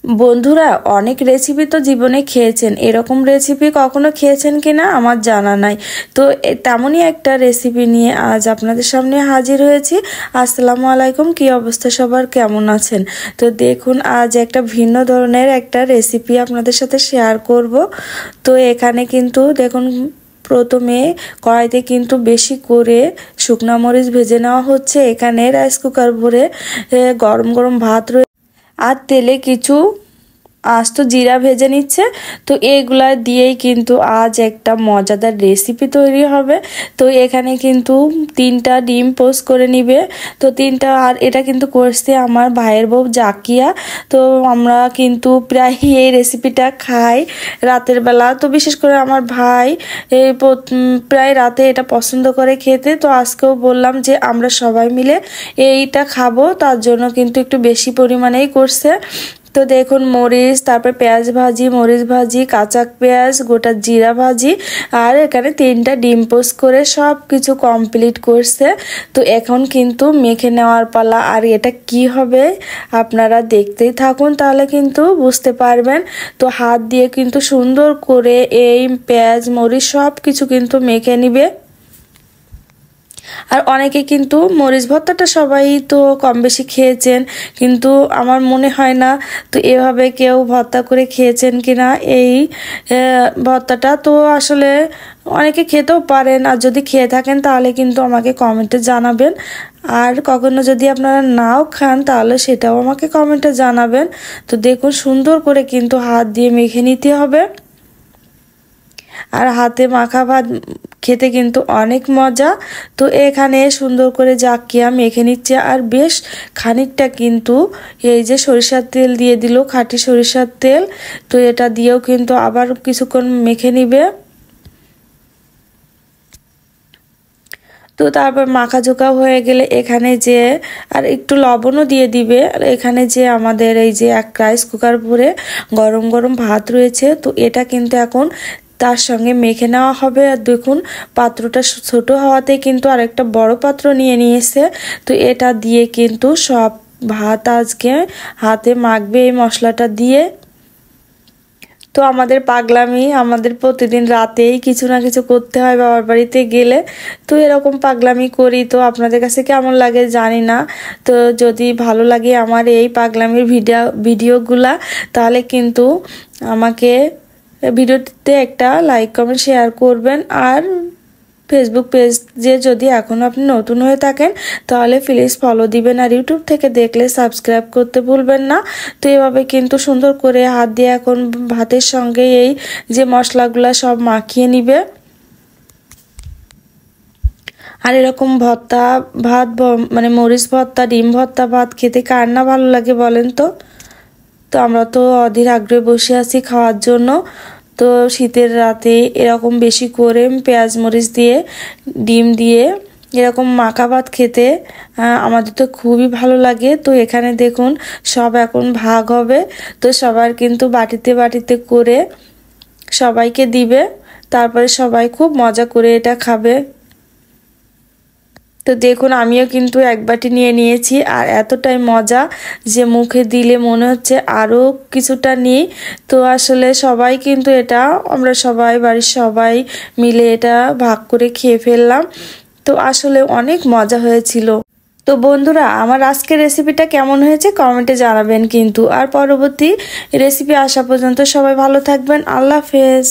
বন্ধুরা, অনেক রেসিপি তো জীবনে খেয়েছেন, এরকম রেসিপি কখনো খেয়েছেন কিনা আমার জানা নাই। তো তেমনই একটা রেসিপি নিয়ে আজ আপনাদের সামনে হাজির হয়েছি। আসসালামু আলাইকুম, কি অবস্থা সবার, কেমন আছেন? তো দেখুন, আজ একটা ভিন্ন ধরনের একটা রেসিপি আপনাদের সাথে শেয়ার করব। তো এখানে কিন্তু দেখুন, প্রথমে কড়াইতে কিন্তু বেশি করে শুকনা মরিচ ভেজে নেওয়া হচ্ছে। এখানে রাইস কুকার ভরে গরম গরম ভাত রয়েছে আর তেলে কিছু আস্ত জিরা ভেজে নিচ্ছে। তো এইগুলা দিয়েই কিন্তু আজ একটা মজাদার রেসিপি তৈরি হবে। তো এখানে কিন্তু 3টা ডিম পোস্ট করে নিবে। তো 3টা, আর এটা কিন্তু করছে আমার ভাইয়ের বউ জাকিয়া। তো আমরা কিন্তু প্রায় এই রেসিপিটা খাই রাতের বেলা। তো বিশেষ করে আমার ভাই এই প্রায় রাতে এটা পছন্দ করে খেতে। তো আজকেও বললাম যে আমরা সবাই মিলে এইটা খাবো, তার জন্য কিন্তু একটু বেশি পরিমাণেই করছে। তো দেখুন, মরিচ, তারপর পেঁয়াজ ভাজি, মরিচ ভাজি, কাঁচা পেঁয়াজ, গোটা জিরা ভাজি, আর এখানে 3টা ডিম পোস্ট করে সব কিছু কমপ্লিট করছে। তো এখন কিন্তু মেখে নেওয়ার পালা। আর এটা কি হবে আপনারা দেখতেই থাকুন, তাহলে কিন্তু বুঝতে পারবেন। তো হাত দিয়ে কিন্তু সুন্দর করে এই পেঁয়াজ মরিচ সব কিছু কিন্তু মেখে নিবে। আর অনেকে কিন্তু মরিচ ভর্তাটা সবাই তো কম বেশি খেয়েছেন, কিন্তু আমার মনে হয় না তো এভাবে কেউ ভর্তা করে খেয়েছেন কিনা এই ভর্তাটা। তো আসলে অনেকে খেতেও পারেন, আর যদি খেয়ে থাকেন তাহলে কিন্তু আমাকে কমেন্টে জানাবেন। আর কখনো যদি আপনারা নাও খান তাহলে সেটাও আমাকে কমেন্টে জানাবেন। তো দেখুন, সুন্দর করে কিন্তু হাত দিয়ে মেখে নিতে হবে। আর হাতে মাখা ভাত খেতে কিন্তু অনেক মজা। তো এখানে সুন্দর করে জাকিয়া মেখে নিচ্ছে। আর বেশ খানিকটা কিন্তু এই যে সরিষার তেল দিয়ে দিল, খাঁটি সরিষার তেল। তো এটা দিয়েও কিন্তু আবার কিছুক্ষণ মেখে নিবে। তো তারপর মাখা ঝোঁকা হয়ে গেলে এখানে যে আর একটু লবণও দিয়ে দিবে। এখানে যে আমাদের এই যে এক রাইস কুকার ভরে গরম গরম ভাত রয়েছে, তো এটা কিন্তু এখন তার সঙ্গে মেখে নেওয়া হবে। আর দেখুন, পাত্রটা ছোট হওয়াতে কিন্তু আরেকটা বড় পাত্র নিয়ে নিয়েছে। তো এটা দিয়ে কিন্তু সব ভাত আজকে হাতে মাখবে এই মশলাটা দিয়ে। তো আমাদের পাগলামি, আমাদের প্রতিদিন রাতেই কিছু না কিছু করতে হয় বাবার বাড়িতে গেলে। তো এরকম পাগলামি করি। তো আপনাদের কাছে কেমন লাগে জানি না। তো যদি ভালো লাগে আমার এই পাগলামির ভিডিওগুলা, তাহলে কিন্তু আমাকে ভিডিওটিতে একটা লাইক কমেন্ট শেয়ার করবেন। আর ফেসবুক পেজে যদি এখনও আপনি নতুন হয়ে থাকেন তাহলে প্লিজ ফলো দিবেন। আর ইউটিউব থেকে দেখলে সাবস্ক্রাইব করতে ভুলবেন না। তো এভাবে কিন্তু সুন্দর করে হাত দিয়ে এখন ভাতের সঙ্গে এই যে মশলাগুলো সব মাখিয়ে নিবে। আর এরকম ভর্তা ভাত, মানে মরিচ ভর্তা, ডিম ভর্তা ভাত খেতে কার না ভালো লাগে বলেন তো? তো আমরা তো অধীর আগ্রহে বসে আছি খাওয়ার জন্য। তো শীতের রাতে এরকম বেশি করে পেঁয়াজ মরিচ দিয়ে, ডিম দিয়ে এরকম মাখা ভাত খেতে আমাদের তো খুবই ভালো লাগে। তো এখানে দেখুন, সব এখন ভাগ হবে। তো সবার কিন্তু বাটিতে বাটিতে করে সবাইকে দিবে। তারপরে সবাই খুব মজা করে এটা খাবে। তো দেখুন, আমিও কিন্তু এক বাটি নিয়ে নিয়েছি। আর এতটাই মজা যে মুখে দিলে মনে হচ্ছে আরও কিছুটা নিই। তো আসলে সবাই কিন্তু এটা, আমরা সবাই বাড়ির সবাই মিলে এটা ভাগ করে খেয়ে ফেললাম। তো আসলে অনেক মজা হয়েছিল। তো বন্ধুরা, আমার আজকের রেসিপিটা কেমন হয়েছে কমেন্টে জানাবেন কিন্তু। আর পরবর্তী রেসিপি আসা পর্যন্ত সবাই ভালো থাকবেন। আল্লাহ হাফেজ।